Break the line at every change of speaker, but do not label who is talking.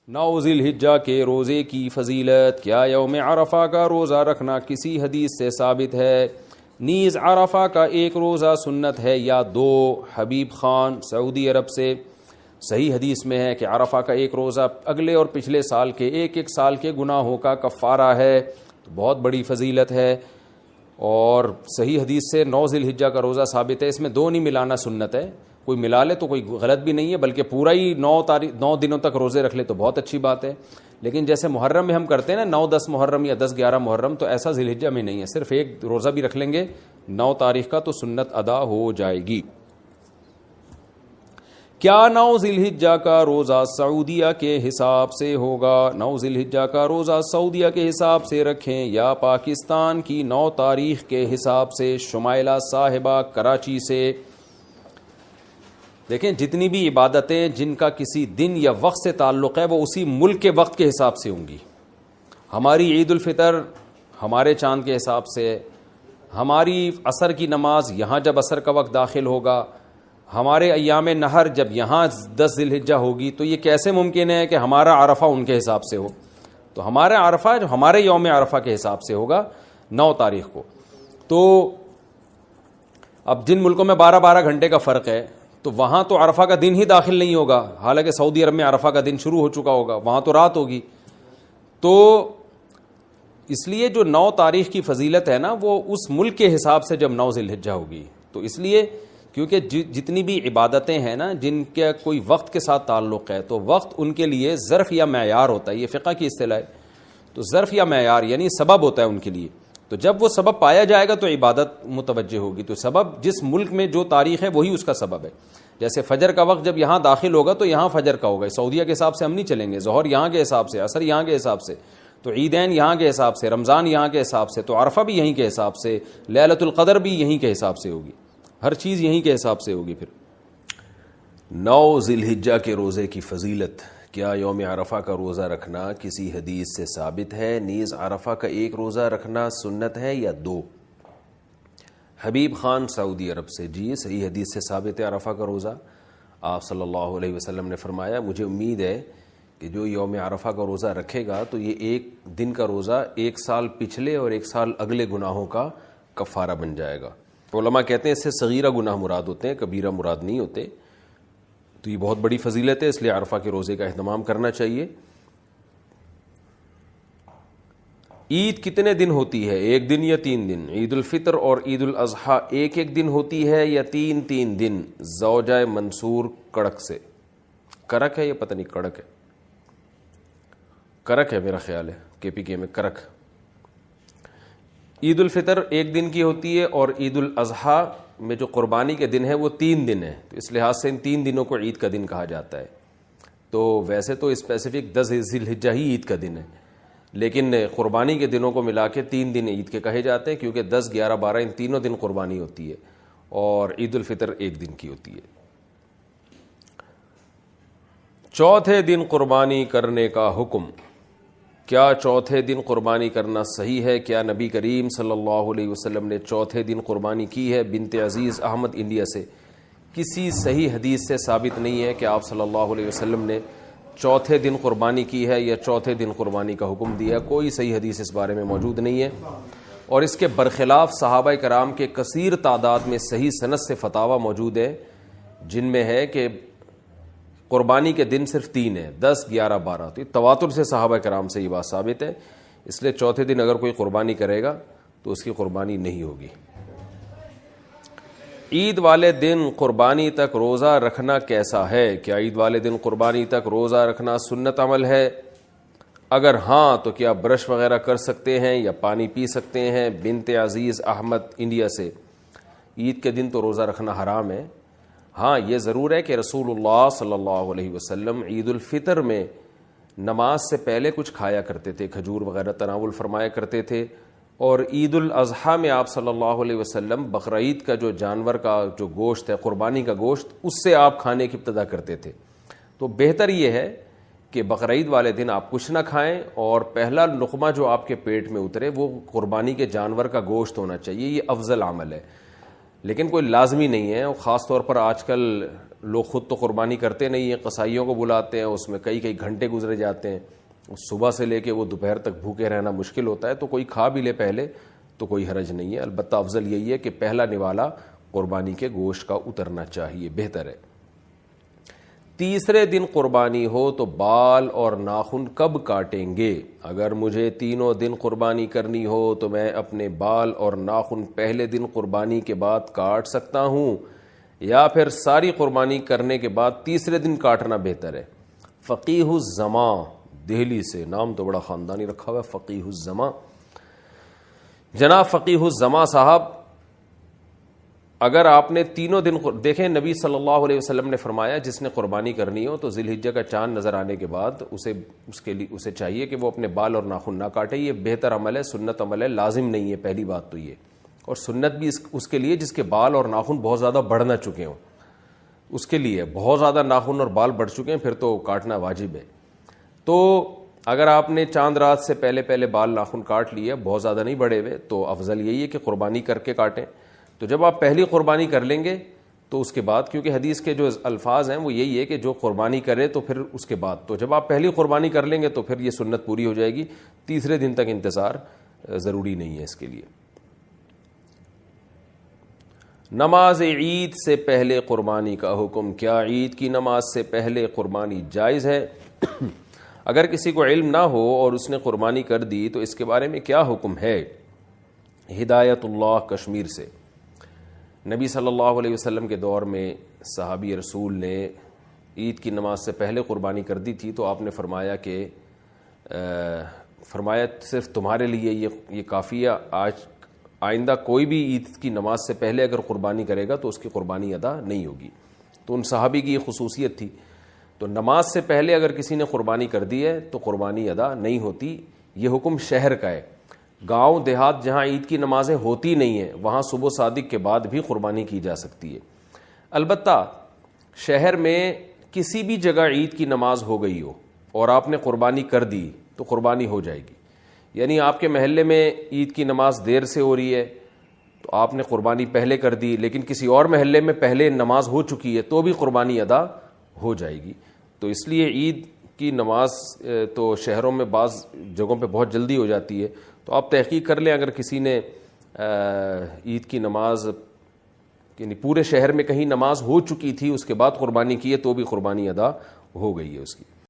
9 ذی الحجہ کے روزے کی فضیلت. کیا یوم عرفہ کا روزہ رکھنا کسی حدیث سے ثابت ہے؟ نیز عرفہ کا ایک روزہ سنت ہے یا 2؟ حبیب خان سعودی عرب سے. صحیح حدیث میں ہے کہ عرفہ کا ایک روزہ اگلے اور پچھلے سال کے ایک سال کے گناہوں کا کفارہ ہے. بہت بڑی فضیلت ہے. اور صحیح حدیث سے 9 ذی الحجہ کا روزہ ثابت ہے. اس میں 2 نہیں ملانا سنت ہے. کوئی ملا لے تو کوئی غلط بھی نہیں ہے، بلکہ پورا ہی 9 دنوں تک روزے رکھ لے تو بہت اچھی بات ہے. لیکن جیسے محرم میں ہم کرتے ہیں نا 9-10 محرم یا 10-11 محرم، تو ایسا ذی الحجہ میں نہیں ہے. صرف ایک روزہ بھی رکھ لیں گے 9 تاریخ کا تو سنت ادا ہو جائے گی. کیا 9 ذی الحجہ کا روزہ سعودیہ کے حساب سے ہوگا؟ 9 ذی الحجہ کا روزہ سعودیہ کے حساب سے رکھیں یا پاکستان کی 9 تاریخ کے حساب سے؟ شمائلہ صاحبہ کراچی سے. دیکھیں، جتنی بھی عبادتیں جن کا کسی دن یا وقت سے تعلق ہے وہ اسی ملک کے وقت کے حساب سے ہوں گی. ہماری عید الفطر ہمارے چاند کے حساب سے، ہماری عصر کی نماز یہاں جب عصر کا وقت داخل ہوگا، ہمارے ایام نہر جب یہاں 10 ذی الحجہ ہوگی، تو یہ کیسے ممکن ہے کہ ہمارا عرفہ ان کے حساب سے ہو؟ تو ہمارا عرفہ جو ہمارے یوم عرفہ کے حساب سے ہوگا 9 تاریخ کو. تو اب جن ملکوں میں 12 گھنٹے کا فرق ہے تو وہاں تو عرفہ کا دن ہی داخل نہیں ہوگا، حالانکہ سعودی عرب میں عرفہ کا دن شروع ہو چکا ہوگا، وہاں تو رات ہوگی. تو اس لیے جو 9 تاریخ کی فضیلت ہے نا وہ اس ملک کے حساب سے جب 9 ذی الحجہ ہوگی، تو اس لیے کیونکہ جتنی بھی عبادتیں ہیں نا جن کا کوئی وقت کے ساتھ تعلق ہے تو وقت ان کے لیے ظرف یا معیار ہوتا ہے. یہ فقہ کی اصطلاح ہے. تو ظرف یا معیار یعنی سبب ہوتا ہے ان کے لیے. تو جب وہ سبب پایا جائے گا تو عبادت متوجہ ہوگی. تو سبب جس ملک میں جو تاریخ ہے وہی اس کا سبب ہے. جیسے فجر کا وقت جب یہاں داخل ہوگا تو یہاں فجر کا ہوگا. سعودیہ کے حساب سے ہم نہیں چلیں گے. ظہر یہاں کے حساب سے، عصر یہاں کے حساب سے، تو عیدین یہاں کے حساب سے، رمضان یہاں کے حساب سے، تو عرفہ بھی یہیں کے حساب سے، لیلۃ القدر بھی یہیں کے حساب سے ہوگی. ہر چیز یہیں کے حساب سے ہوگی. پھر 9 ذی الحجہ کے روزے کی فضیلت. کیا یوم عرفہ کا روزہ رکھنا کسی حدیث سے ثابت ہے؟ نیز عرفہ کا ایک روزہ رکھنا سنت ہے یا 2؟ حبیب خان سعودی عرب سے. جی صحیح حدیث سے ثابت ہے عرفہ کا روزہ. آپ صلی اللہ علیہ وسلم نے فرمایا مجھے امید ہے کہ جو یوم عرفہ کا روزہ رکھے گا تو یہ ایک دن کا روزہ 1 سال پچھلے اور 1 سال اگلے گناہوں کا کفارہ بن جائے گا. علماء کہتے ہیں اس سے صغیرہ گناہ مراد ہوتے ہیں، کبیرہ مراد نہیں ہوتے. تو یہ بہت بڑی فضیلت ہے، اس لیے عرفہ کے روزے کا اہتمام کرنا چاہیے. عید کتنے دن ہوتی ہے؟ 1 دن یا 3 دن؟ عید الفطر اور عید الاضحیٰ ایک دن ہوتی ہے یا 3 دن؟ زوجہ منصور کڑک سے. کرک ہے یا پتہ نہیں کڑک ہے، کرک ہے میرا خیال ہے، KPK میں کرک. عید الفطر 1 دن کی ہوتی ہے اور عید الاضحیٰ میں جو قربانی کے دن ہے وہ 3 دن ہے. تو اس لحاظ سے ان 3 دنوں کو عید کا دن کہا جاتا ہے. تو ویسے تو اسپیسیفک 10 ذی الحجہ ہی عید کا دن ہے، لیکن قربانی کے دنوں کو ملا کے 3 دن عید کے کہے جاتے ہیں، کیونکہ 10، 11، 12 ان تینوں دن قربانی ہوتی ہے اور عید الفطر 1 دن کی ہوتی ہے. چوتھے دن قربانی کرنے کا حکم. کیا چوتھے دن قربانی کرنا صحیح ہے؟ کیا نبی کریم صلی اللہ علیہ وسلم نے چوتھے دن قربانی کی ہے؟ بنت عزیز احمد انڈیا سے. کسی صحیح حدیث سے ثابت نہیں ہے کہ آپ صلی اللہ علیہ وسلم نے چوتھے دن قربانی کی ہے یا چوتھے دن قربانی کا حکم دیا. کوئی صحیح حدیث اس بارے میں موجود نہیں ہے، اور اس کے برخلاف صحابہ کرام کے کثیر تعداد میں صحیح سند سے فتاوی موجود ہے جن میں ہے کہ قربانی کے دن صرف 3 ہیں، 10، 11، 12. تو تواتر سے صحابہ کرام سے یہ بات ثابت ہے. اس لیے چوتھے دن اگر کوئی قربانی کرے گا تو اس کی قربانی نہیں ہوگی. عید والے دن قربانی تک روزہ رکھنا کیسا ہے؟ کیا عید والے دن قربانی تک روزہ رکھنا سنت عمل ہے؟ اگر ہاں تو کیا برش وغیرہ کر سکتے ہیں یا پانی پی سکتے ہیں؟ بنت عزیز احمد انڈیا سے. عید کے دن تو روزہ رکھنا حرام ہے. ہاں یہ ضرور ہے کہ رسول اللہ صلی اللہ علیہ وسلم عید الفطر میں نماز سے پہلے کچھ کھایا کرتے تھے، کھجور وغیرہ تناول فرمایا کرتے تھے. اور عید الاضحیٰ میں آپ صلی اللہ علیہ وسلم بقرعید کا جو جانور کا جو گوشت ہے، قربانی کا گوشت، اس سے آپ کھانے کی ابتدا کرتے تھے. تو بہتر یہ ہے کہ بقرعید والے دن آپ کچھ نہ کھائیں اور پہلا لقمہ جو آپ کے پیٹ میں اترے وہ قربانی کے جانور کا گوشت ہونا چاہیے. یہ افضل عمل ہے، لیکن کوئی لازمی نہیں ہے. اور خاص طور پر آج کل لوگ خود تو قربانی کرتے نہیں ہیں، قصائیوں کو بلاتے ہیں، اس میں کئی گھنٹے گزرے جاتے ہیں، صبح سے لے کے وہ دوپہر تک بھوکے رہنا مشکل ہوتا ہے، تو کوئی کھا بھی لے پہلے تو کوئی حرج نہیں ہے۔ البتہ افضل یہی ہے کہ پہلا نوالا قربانی کے گوشت کا اترنا چاہیے، بہتر ہے۔ تیسرے دن قربانی ہو تو بال اور ناخن کب کاٹیں گے؟ اگر مجھے تینوں دن قربانی کرنی ہو تو میں اپنے بال اور ناخن پہلے دن قربانی کے بعد کاٹ سکتا ہوں، یا پھر ساری قربانی کرنے کے بعد تیسرے دن کاٹنا بہتر ہے؟ فقیہ الزماں دہلی سے، نام تو بڑا خاندانی رکھا ہوا ہے، فقیہ الزماں۔ جناب فقیہ الزماں صاحب، اگر آپ نے تینوں دن دیکھیں، نبی صلی اللہ علیہ وسلم نے فرمایا جس نے قربانی کرنی ہو تو ذی الحجہ کا چاند نظر آنے کے بعد اسے چاہیے کہ وہ اپنے بال اور ناخن نہ کاٹے۔ یہ بہتر عمل ہے، سنت عمل ہے، لازم نہیں ہے، پہلی بات تو یہ۔ اور سنت بھی اس کے لیے جس کے بال اور ناخن بہت زیادہ بڑھ نہ چکے ہوں، اس کے لیے بہت زیادہ ناخن اور بال بڑھ چکے ہیں پھر تو کاٹنا واجب ہے۔ تو اگر آپ نے چاند رات سے پہلے بال ناخن کاٹ لیے، بہت زیادہ نہیں بڑھے ہوئے، تو افضل یہی ہے کہ قربانی کر کے کاٹیں۔ تو جب آپ پہلی قربانی کر لیں گے تو اس کے بعد، کیونکہ حدیث کے جو الفاظ ہیں وہ یہی ہے کہ جو قربانی کرے تو پھر اس کے بعد، تو جب آپ پہلی قربانی کر لیں گے تو پھر یہ سنت پوری ہو جائے گی، تیسرے دن تک انتظار ضروری نہیں ہے اس کے لیے۔ نماز عید سے پہلے قربانی کا حکم، کیا عید کی نماز سے پہلے قربانی جائز ہے؟ اگر کسی کو علم نہ ہو اور اس نے قربانی کر دی تو اس کے بارے میں کیا حکم ہے؟ ہدایت اللہ کشمیر سے۔ نبی صلی اللہ علیہ وسلم کے دور میں صحابی رسول نے عید کی نماز سے پہلے قربانی کر دی تھی، تو آپ نے فرمایا کہ صرف تمہارے لیے یہ کافی ہے، آئندہ کوئی بھی عید کی نماز سے پہلے اگر قربانی کرے گا تو اس کی قربانی ادا نہیں ہوگی۔ تو ان صحابی کی یہ خصوصیت تھی، تو نماز سے پہلے اگر کسی نے قربانی کر دی ہے تو قربانی ادا نہیں ہوتی۔ یہ حکم شہر کا ہے۔ گاؤں دیہات جہاں عید کی نمازیں ہوتی نہیں ہیں وہاں صبح صادق کے بعد بھی قربانی کی جا سکتی ہے۔ البتہ شہر میں کسی بھی جگہ عید کی نماز ہو گئی ہو اور آپ نے قربانی کر دی تو قربانی ہو جائے گی۔ یعنی آپ کے محلے میں عید کی نماز دیر سے ہو رہی ہے تو آپ نے قربانی پہلے کر دی، لیکن کسی اور محلے میں پہلے نماز ہو چکی ہے تو بھی قربانی ادا ہو جائے گی۔ تو اس لیے عید کی نماز تو شہروں میں بعض جگہوں پہ بہت جلدی ہو جاتی ہے، تو آپ تحقیق کر لیں، اگر کسی نے عید کی نماز یعنی پورے شہر میں کہیں نماز ہو چکی تھی اس کے بعد قربانی کی ہے تو بھی قربانی ادا ہو گئی ہے اس کی۔